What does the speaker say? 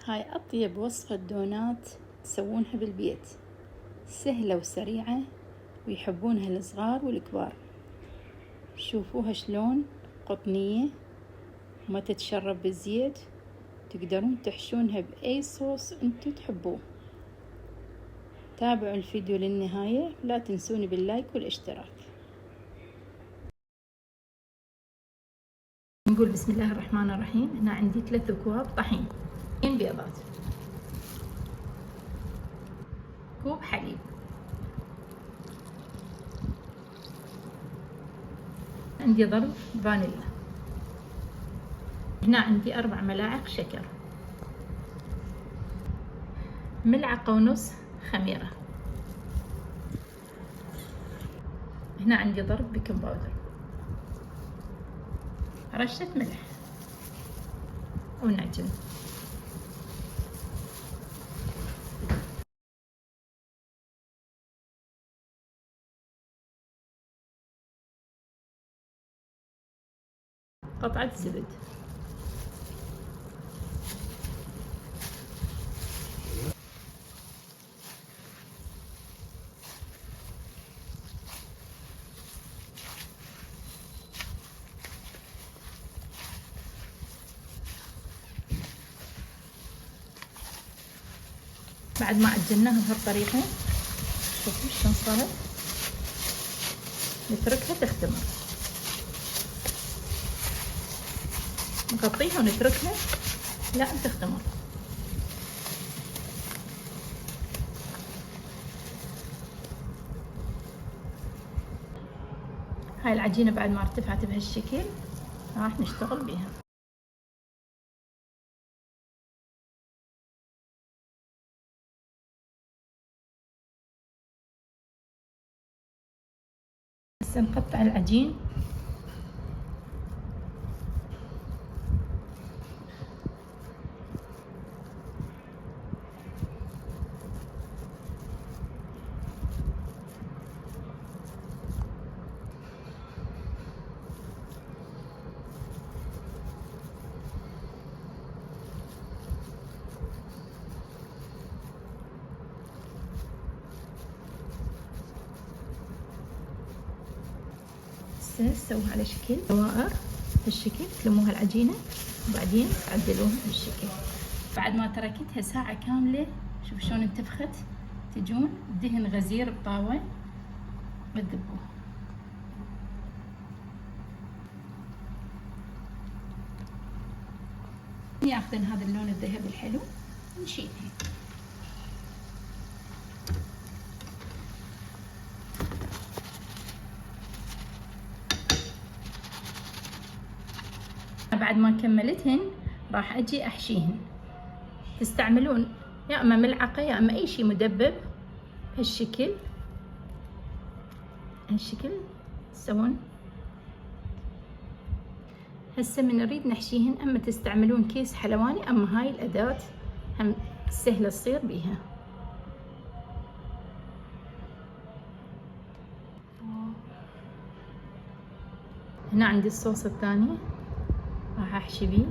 هاي أطيب وصفة دونات تسوونها بالبيت، سهلة وسريعة ويحبونها الصغار والكبار. شوفوها شلون قطنية وما تتشرب بالزيت، تقدرون تحشونها بأي صوص انتو تحبوه. تابعوا الفيديو للنهاية، لا تنسوني باللايك والاشتراك. نقول بسم الله الرحمن الرحيم. هنا عندي 3 أكواب طحين، 2 بيضات، كوب حليب، عندي ضرب فانيلا، هنا عندي 4 ملاعق شكر، ملعقة ونص خميرة، هنا عندي ضرب بيكنج باودر، رشة ملح ونعجن. قطعة زبد، بعد ما عجناها بهالطريقة شوفوا شلون صارت، نتركها تختمر، نغطيها ونتركها لا تختمر. هاي العجينة بعد ما ارتفعت بهالشكل راح نشتغل بيها. هسه نقطع العجين، سووها على شكل دوائر بالشكل، تلموها العجينة وبعدين تعدلوها بالشكل. بعد ما تركتها ساعة كاملة شوف شلون انتفخت، تجون دهن غزير بطاوة وتذبوها. ياخذن هذا اللون الذهبي الحلو نشيلها. بعد ما كملتهن راح اجي احشيهن. تستعملون يا اما ملعقة يا اما اي شيء مدبب هالشكل، تسوون. هسه من نريد نحشيهن اما تستعملون كيس حلواني اما هاي الاداة هم سهلة تصير بيها. هنا عندي الصوص الثاني راح احشي بيه.